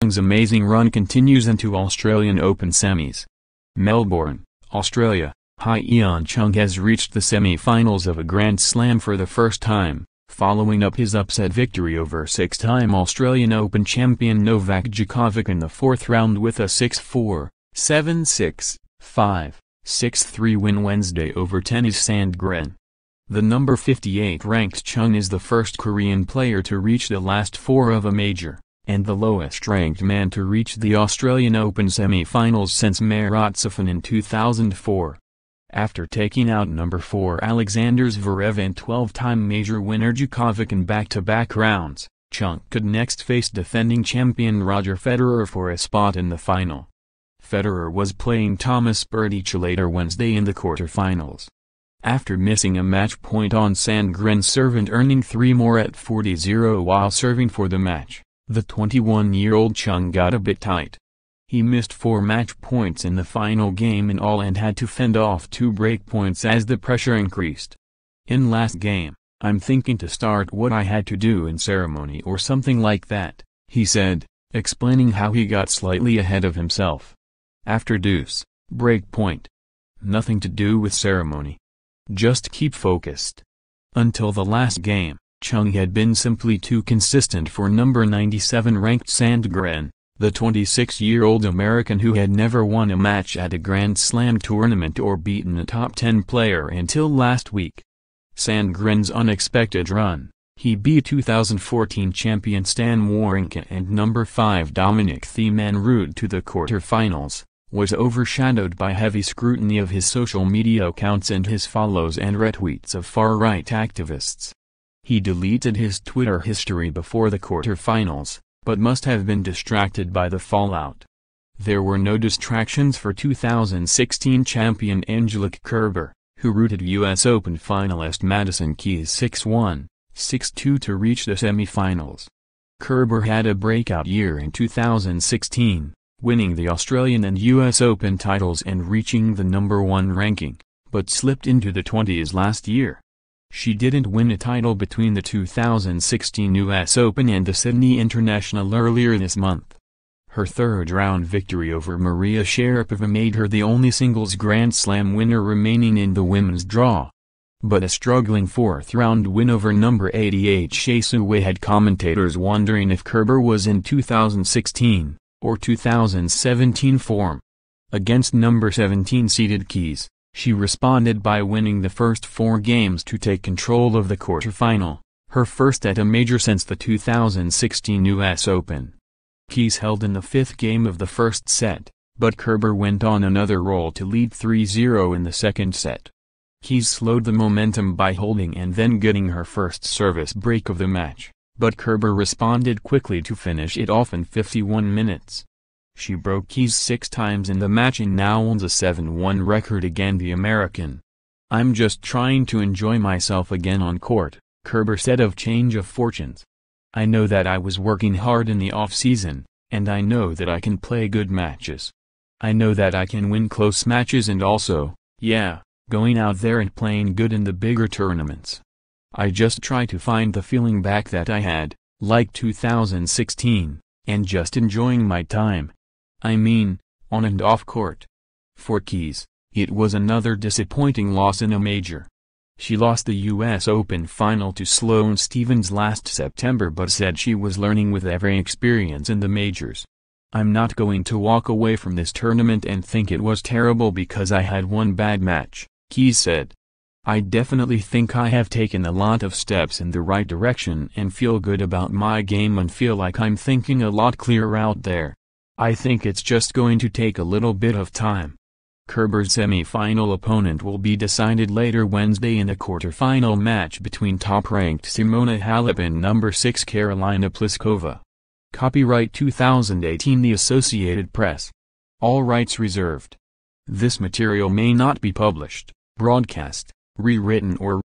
Chung's amazing run continues into Australian Open semis. Melbourne, Australia. Hyeon Chung has reached the semi-finals of a Grand Slam for the first time, following up his upset victory over six-time Australian Open champion Novak Djokovic in the fourth round with a 6-4, 7-6, 5, 6-3 win Wednesday over Tennys Sandgren. The number 58 ranked Chung is the first Korean player to reach the last four of a major, and the lowest ranked man to reach the Australian Open semi-finals since Marat Safin in 2004. After taking out number 4 Alexander Zverev and 12-time major winner Djokovic in back-to-back rounds, Chung could next face defending champion Roger Federer for a spot in the final. Federer was playing Tomas Berdych later Wednesday in the quarterfinals. After missing a match point on Sandgren's serve and earning 3 more at 40-0 while serving for the match, the 21-year-old Chung got a bit tight. He missed 4 match points in the final game in all and had to fend off 2 break points as the pressure increased. In last game, I'm thinking to start what I had to do in ceremony or something like that, he said, explaining how he got slightly ahead of himself. After deuce, break point. Nothing to do with ceremony. Just keep focused. Until the last game, Chung had been simply too consistent for number 97 ranked Sandgren, the 26-year-old American who had never won a match at a Grand Slam tournament or beaten a top 10 player until last week. Sandgren's unexpected run, he beat 2014 champion Stan Wawrinka and number 5 Dominic Thiem en route to the quarterfinals, was overshadowed by heavy scrutiny of his social media accounts and his follows and retweets of far-right activists. He deleted his Twitter history before the quarterfinals, but must have been distracted by the fallout. There were no distractions for 2016 champion Angelique Kerber, who routed U.S. Open finalist Madison Keys 6-1, 6-2 to reach the semifinals. Kerber had a breakout year in 2016, winning the Australian and U.S. Open titles and reaching the number 1 ranking, but slipped into the 20s last year. She didn't win a title between the 2016 U.S. Open and the Sydney International earlier this month. Her third-round victory over Maria Sharapova made her the only singles Grand Slam winner remaining in the women's draw. But a struggling fourth-round win over number 88 Shea Sue had commentators wondering if Kerber was in 2016 or 2017 form. Against number 17-seeded Keys, she responded by winning the first 4 games to take control of the quarterfinal, her first at a major since the 2016 U.S. Open. Keys held in the 5th game of the first set, but Kerber went on another roll to lead 3-0 in the second set. Keys slowed the momentum by holding and then getting her first service break of the match, but Kerber responded quickly to finish it off in 51 minutes. She broke Keys 6 times in the match and now owns a 7-1 record against the American. "I'm just trying to enjoy myself again on court," Kerber said of change of fortunes. "I know that I was working hard in the off-season, and I know that I can play good matches. I know that I can win close matches and also, going out there and playing good in the bigger tournaments. I just try to find the feeling back that I had, like 2016, and just enjoying my time. I mean, on and off court." For Keys, it was another disappointing loss in a major. She lost the U.S. Open final to Sloane Stephens last September but said she was learning with every experience in the majors. "I'm not going to walk away from this tournament and think it was terrible because I had one bad match," Keys said. "I definitely think I have taken a lot of steps in the right direction and feel good about my game and feel like I'm thinking a lot clearer out there. I think it's just going to take a little bit of time." Kerber's semi-final opponent will be decided later Wednesday in a quarter-final match between top-ranked Simona Halep and number 6 Karolina Pliskova. Copyright 2018 The Associated Press. All rights reserved. This material may not be published, broadcast, rewritten or